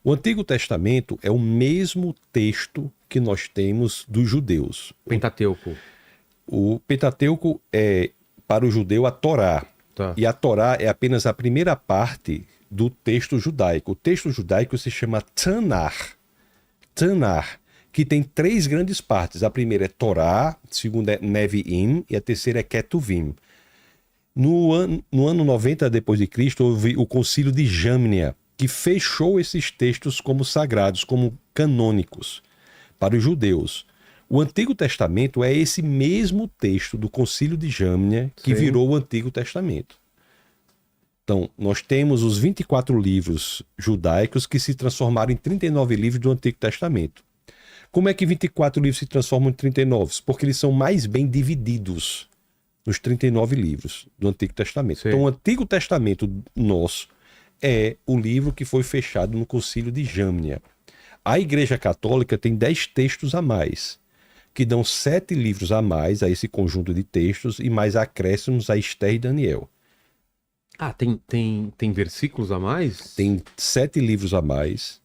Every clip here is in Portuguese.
O Antigo Testamento é o mesmo texto que nós temos dos judeus. Pentateuco. O Pentateuco é, para o judeu, a Torá. Tá. E a Torá é apenas a primeira parte do texto judaico. O texto judaico se chama Tanar. Tanar, que tem 3 grandes partes. A primeira é Torá, a segunda é Nevi'im e a terceira é Ketuvim. No ano 90 depois de Cristo, houve o Concílio de Jâmnia, que fechou esses textos como sagrados, como canônicos para os judeus. O Antigo Testamento é esse mesmo texto do Concílio de Jâmnia que Sim. virou o Antigo Testamento. Então, nós temos os 24 livros judaicos que se transformaram em 39 livros do Antigo Testamento. Como é que 24 livros se transformam em 39? Porque eles são mais bem divididos nos 39 livros do Antigo Testamento. Sim. Então, o Antigo Testamento nosso é o livro que foi fechado no Concílio de Jâmnia. A Igreja Católica tem 10 textos a mais, que dão 7 livros a mais a esse conjunto de textos e mais acréscimos a Esther e Daniel. Ah, tem versículos a mais? Tem 7 livros a mais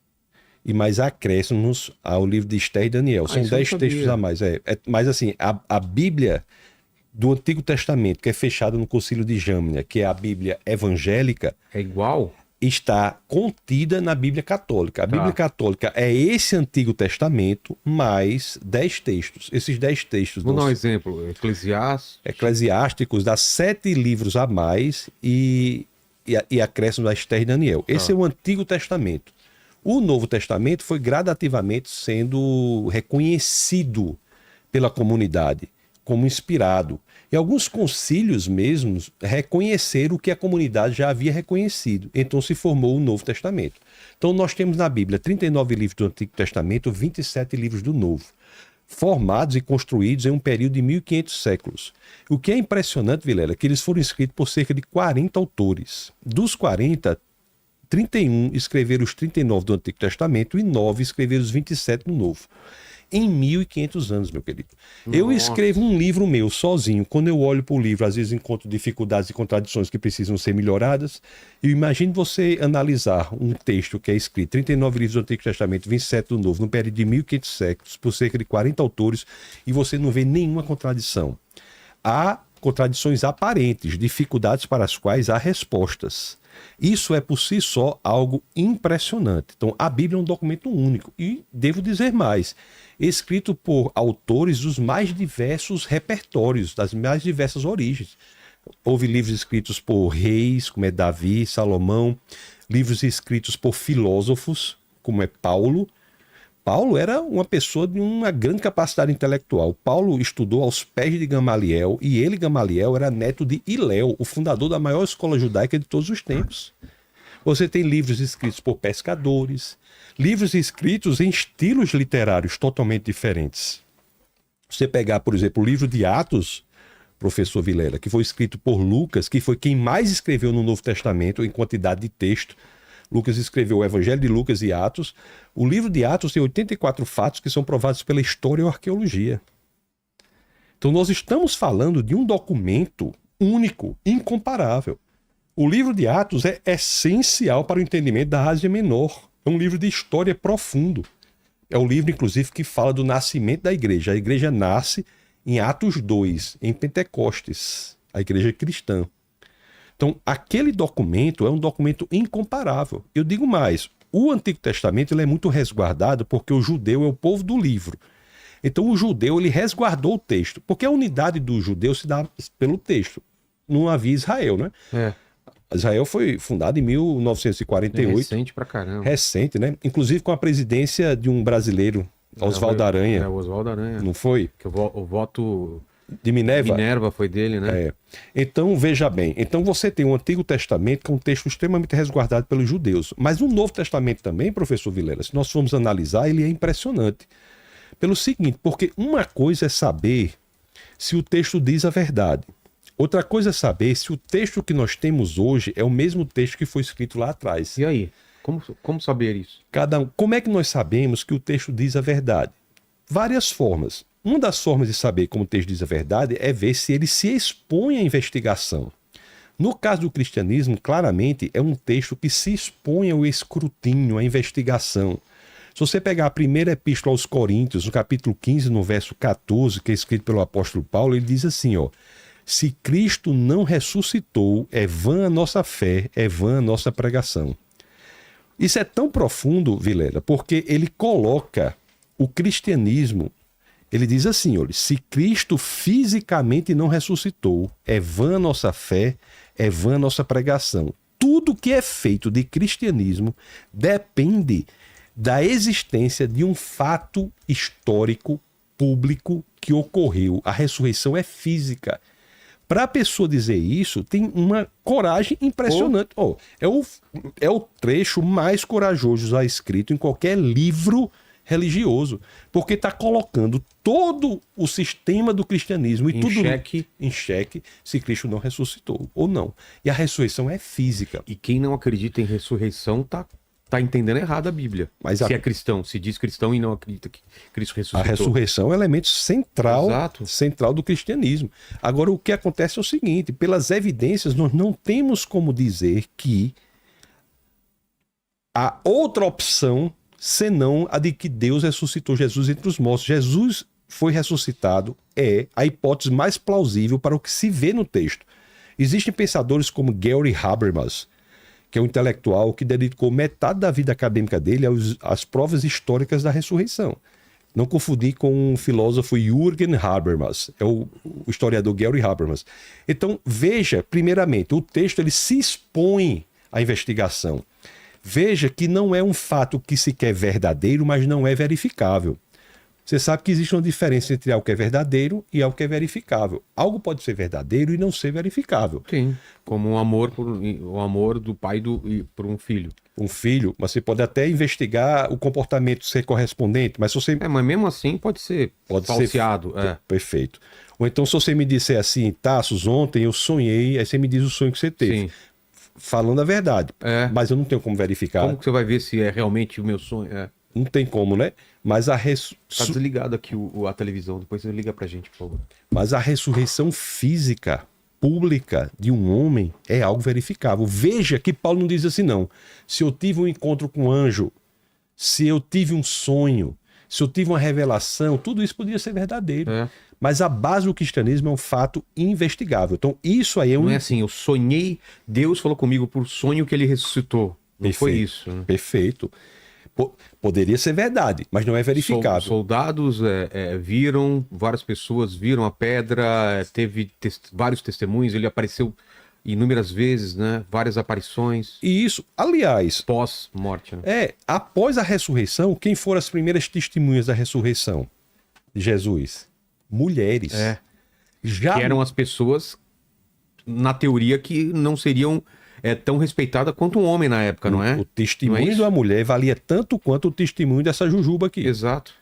e mais acréscimos ao livro de Esther e Daniel. São isso eu não 10 sabia. textos a mais. Mas assim, a Bíblia do Antigo Testamento, que é fechada no Concílio de Jâmnia, que é a Bíblia evangélica, É igual? está contida na Bíblia Católica. A Bíblia Católica é esse Antigo Testamento mais 10 textos. Esses 10 textos Vou dar um exemplo. eclesiásticos dá 7 livros a mais e acréscimo a Esther e Daniel. Esse é o Antigo Testamento. O Novo Testamento foi gradativamente sendo reconhecido pela comunidade como inspirado. E alguns concílios mesmos reconheceram o que a comunidade já havia reconhecido. Então se formou o Novo Testamento. Então nós temos na Bíblia 39 livros do Antigo Testamento, 27 livros do Novo, formados e construídos em um período de 1500 séculos. O que é impressionante, Vilela, é que eles foram escritos por cerca de 40 autores. Dos 40, 31 escreveram os 39 do Antigo Testamento e 9 escreveram os 27 do Novo. Em 1500 anos, meu querido. Eu escrevo um livro meu sozinho. Quando eu olho para o livro, às vezes encontro dificuldades e contradições que precisam ser melhoradas. Eu imagino você analisar um texto que é escrito, 39 livros do Antigo Testamento, 27 do Novo, num período de 1500 séculos, por cerca de 40 autores, e você não vê nenhuma contradição. Há contradições aparentes, dificuldades para as quais há respostas. Isso é por si só algo impressionante. Então, a Bíblia é um documento único e, devo dizer mais, escrito por autores dos mais diversos repertórios, das mais diversas origens. Houve livros escritos por reis, como é Davi, Salomão, livros escritos por filósofos, como é Paulo. Paulo era uma pessoa de uma grande capacidade intelectual. Paulo estudou aos pés de Gamaliel e ele, Gamaliel, era neto de Hilel, o fundador da maior escola judaica de todos os tempos. Você tem livros escritos por pescadores, livros escritos em estilos literários totalmente diferentes. Você pegar, por exemplo, o livro de Atos, professor Vilela, que foi escrito por Lucas, que foi quem mais escreveu no Novo Testamento em quantidade de texto. Lucas escreveu o Evangelho de Lucas e Atos. O livro de Atos tem 84 fatos que são provados pela história ou arqueologia. Então nós estamos falando de um documento único, incomparável. O livro de Atos é essencial para o entendimento da Ásia Menor. É um livro de história profundo. É o livro, inclusive, que fala do nascimento da igreja. A igreja nasce em Atos 2, em Pentecostes, a igreja cristã. Então, aquele documento é um documento incomparável. Eu digo mais, o Antigo Testamento ele é muito resguardado porque o judeu é o povo do livro. Então, o judeu ele resguardou o texto, porque a unidade do judeu se dá pelo texto. Não havia Israel, né? Israel foi fundado em 1948. Recente pra caramba. Recente, né? Inclusive com a presidência de um brasileiro, Oswaldo Aranha. O Oswaldo Aranha. Não foi? Que o voto de Minerva. Minerva foi dele, né? Então, veja bem. Então, você tem o Antigo Testamento, que é um texto extremamente resguardado pelos judeus. Mas o Novo Testamento também, professor Vilela, se nós formos analisar, ele é impressionante. Pelo seguinte, porque uma coisa é saber se o texto diz a verdade. Outra coisa é saber se o texto que nós temos hoje é o mesmo texto que foi escrito lá atrás. E aí? Como saber isso? Como é que nós sabemos que o texto diz a verdade? Várias formas. Uma das formas de saber como o texto diz a verdade é ver se ele se expõe à investigação. No caso do cristianismo, claramente, é um texto que se expõe ao escrutínio, à investigação. Se você pegar a primeira epístola aos Coríntios, no capítulo 15, no verso 14, que é escrito pelo apóstolo Paulo, ele diz assim, ó: se Cristo não ressuscitou, é vã a nossa fé, é vã a nossa pregação. Isso é tão profundo, Vilela, porque ele coloca o cristianismo, ele diz assim, olha, se Cristo fisicamente não ressuscitou, é vã a nossa fé, é vã a nossa pregação. Tudo que é feito de cristianismo depende da existência de um fato histórico, público, que ocorreu. A ressurreição é física. Para a pessoa dizer isso, tem uma coragem impressionante. É o trecho mais corajoso já escrito em qualquer livro religioso, porque está colocando todo o sistema do cristianismo e tudo em xeque se Cristo não ressuscitou ou não. E a ressurreição é física. E quem não acredita em ressurreição tá entendendo errado a Bíblia. Mas se é cristão, se diz cristão e não acredita que Cristo ressuscitou. A ressurreição é um elemento central do cristianismo. Agora, o que acontece é o seguinte, pelas evidências, nós não temos como dizer que há outra opção senão a de que Deus ressuscitou Jesus entre os mortos. Jesus foi ressuscitado, é a hipótese mais plausível para o que se vê no texto. Existem pensadores como Gary Habermas, que é um intelectual que dedicou metade da vida acadêmica dele às provas históricas da ressurreição. Não confundir com o filósofo Jürgen Habermas, é o historiador Gary Habermas. Então, veja, primeiramente, o texto ele se expõe à investigação. Veja que não é um fato que se quer verdadeiro, mas não é verificável. Você sabe que existe uma diferença entre algo que é verdadeiro e algo que é verificável. Algo pode ser verdadeiro e não ser verificável. Sim, como o amor do pai por um filho. Um filho, mas você pode até investigar o comportamento ser correspondente, mas se você... mas mesmo assim pode ser falseado. Perfeito. Ou então se você me disser assim, Tassos, ontem eu sonhei, aí você me diz o sonho que você teve. Sim. Falando a verdade, mas eu não tenho como verificar. Como que você vai ver se é realmente o meu sonho? Não tem como, né? Mas Tá desligado aqui a televisão, depois você liga pra gente, por favor. Mas a ressurreição física, pública de um homem é algo verificável. Veja que Paulo não diz assim, não. Se eu tive um encontro com um anjo, se eu tive um sonho, se eu tive uma revelação, tudo isso podia ser verdadeiro. Mas a base do cristianismo é um fato investigável. Então, isso aí é um... Não é assim, eu sonhei, Deus falou comigo por sonho que ele ressuscitou. Não foi isso. Né? Perfeito. Poderia ser verdade, mas não é verificável. Soldados viram, várias pessoas viram a pedra, teve vários testemunhos, ele apareceu inúmeras vezes, né? Várias aparições. E isso, aliás... Pós-morte, né? Após a ressurreição, quem foram as primeiras testemunhas da ressurreição de Jesus? Mulheres. Que eram as pessoas, na teoria, que não seriam tão respeitadas quanto um homem na época, não é? O testemunho de uma mulher valia tanto quanto o testemunho dessa jujuba aqui. Exato.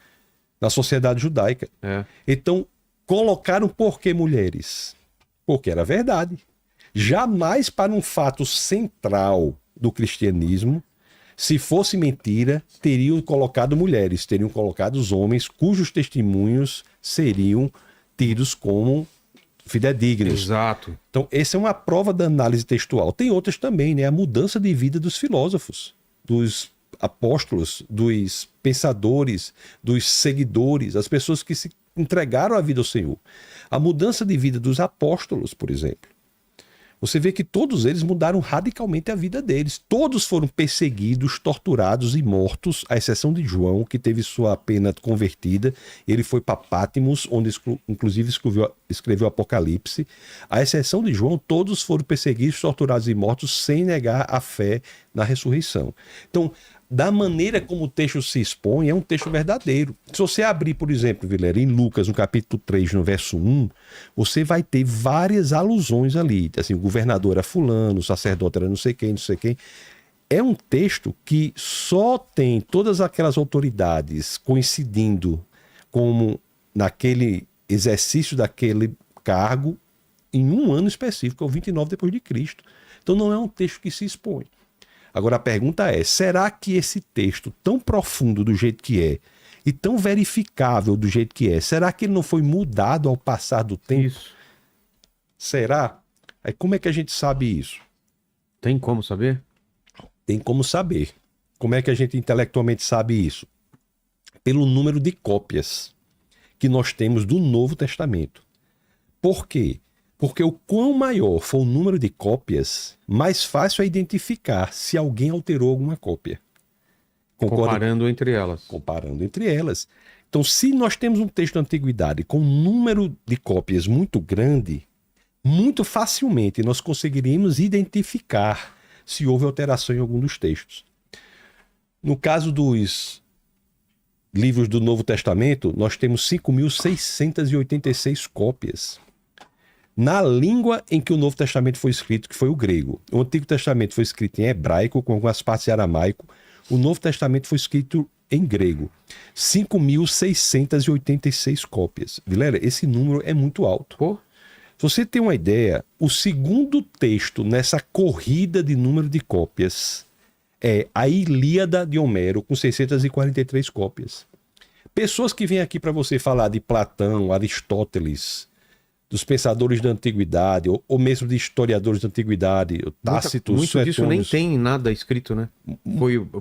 Na sociedade judaica. Então, colocaram por que mulheres? Porque era verdade. Jamais para um fato central do cristianismo, se fosse mentira, teriam colocado mulheres, teriam colocado os homens cujos testemunhos seriam tidos como fidedignos. Exato. Então, essa é uma prova da análise textual. Tem outras também, né? A mudança de vida dos filósofos, dos apóstolos, dos pensadores, dos seguidores, as pessoas que se entregaram a vida ao Senhor. A mudança de vida dos apóstolos, por exemplo. Você vê que todos eles mudaram radicalmente a vida deles. Todos foram perseguidos, torturados e mortos, à exceção de João, que teve sua pena convertida. Ele foi para Patmos, onde inclusive escreveu Apocalipse. À exceção de João, todos foram perseguidos, torturados e mortos sem negar a fé na ressurreição. Então, da maneira como o texto se expõe, é um texto verdadeiro. Se você abrir, por exemplo, Vilela, em Lucas, no capítulo 3, no verso 1, você vai ter várias alusões ali. Assim, o governador era fulano, o sacerdote era não sei quem, não sei quem. É um texto que só tem todas aquelas autoridades coincidindo como naquele exercício daquele cargo em um ano específico, é o 29 depois de Cristo. Então não é um texto que se expõe. Agora a pergunta é, será que esse texto tão profundo do jeito que é e tão verificável do jeito que é, será que ele não foi mudado ao passar do tempo? Isso. Será? Aí como é que a gente sabe isso? Tem como saber? Tem como saber. Como é que a gente intelectualmente sabe isso? Pelo número de cópias que nós temos do Novo Testamento. Por quê? Porque o quão maior for o número de cópias, mais fácil é identificar se alguém alterou alguma cópia. Comparando entre elas. Comparando entre elas. Então, se nós temos um texto da Antiguidade com um número de cópias muito grande, muito facilmente nós conseguiríamos identificar se houve alteração em algum dos textos. No caso dos livros do Novo Testamento, nós temos 5.686 cópias. Na língua em que o Novo Testamento foi escrito, que foi o grego. O Antigo Testamento foi escrito em hebraico, com algumas partes em aramaico. O Novo Testamento foi escrito em grego. 5.686 cópias. Vilela, esse número é muito alto. Pô. Se você tem uma ideia, o segundo texto nessa corrida de número de cópias é a Ilíada de Homero, com 643 cópias. Pessoas que vêm aqui para você falar de Platão, Aristóteles, dos pensadores da antiguidade, ou mesmo de historiadores da antiguidade, Tácito, muito disso nem tem nada escrito, né?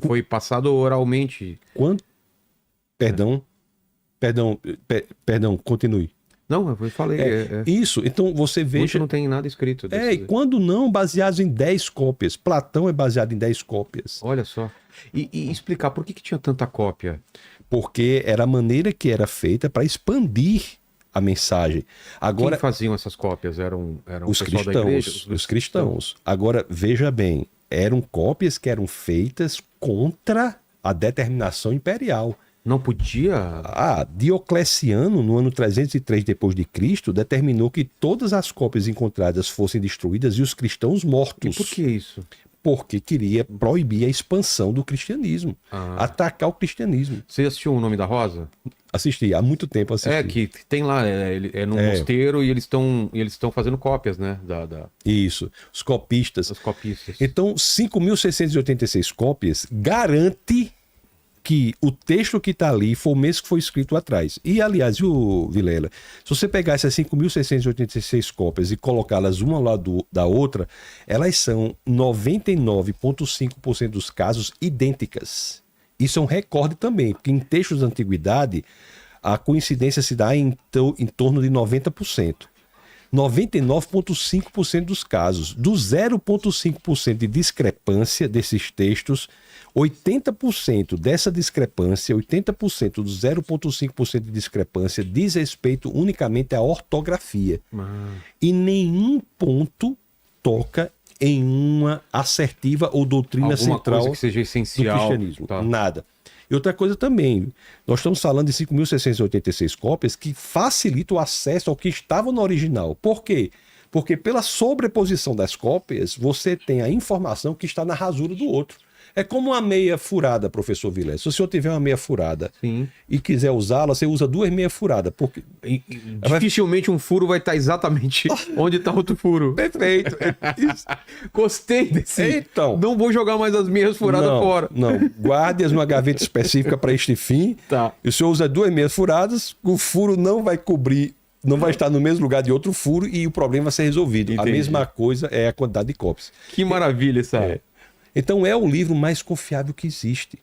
Foi passado oralmente. Quando? Perdão, continue. Não, eu falei. Isso, então você veja... Muito não tem nada escrito. E quando não, baseados em 10 cópias. Platão é baseado em 10 cópias. Olha só. E explicar por que tinha tanta cópia? Porque era a maneira que era feita para expandir a mensagem. Agora, quem faziam essas cópias? Eram os cristãos, da igreja? Os cristãos. Agora, veja bem, eram cópias que eram feitas contra a determinação imperial. Não podia? Diocleciano, no ano 303 depois de Cristo, determinou que todas as cópias encontradas fossem destruídas e os cristãos mortos. E por que isso? Porque queria proibir a expansão do cristianismo, atacar o cristianismo. Você assistiu O Nome da Rosa? Assisti, há muito tempo assisti. Que tem lá, no mosteiro e eles estão fazendo cópias, né? Isso, os copistas. Os copistas. Então, 5.686 cópias garante que o texto que está ali foi o mesmo que foi escrito atrás. E, aliás, Vilela, se você pegar essas 5.686 cópias e colocá-las uma ao lado da outra, elas são 99,5% dos casos idênticas. Isso é um recorde também, porque em textos da antiguidade, a coincidência se dá em torno de 90%. 99,5% dos casos. Do 0,5% de discrepância desses textos, 80% dessa discrepância, 80% do 0,5% de discrepância diz respeito unicamente à ortografia. E nenhum ponto toca em uma assertiva ou doutrina alguma central coisa que seja essencial, do cristianismo. Tá. Nada. E outra coisa também, nós estamos falando de 5.686 cópias que facilitam o acesso ao que estava no original. Por quê? Porque pela sobreposição das cópias, você tem a informação que está na rasura do outro. É como uma meia furada, professor Vilela. Se o senhor tiver uma meia furada e quiser usá-la, você usa duas meias furadas. Porque... dificilmente um furo vai estar exatamente onde está outro furo. Perfeito. Gostei desse. Então, não vou jogar mais as meias furadas fora. Não, guarde-as numa gaveta específica para este fim. Tá. E o senhor usa duas meias furadas, o furo não vai cobrir, não vai estar no mesmo lugar de outro furo e o problema vai ser resolvido. Entendi. A mesma coisa é a quantidade de cópias. Que maravilha essa. Então é o livro mais confiável que existe.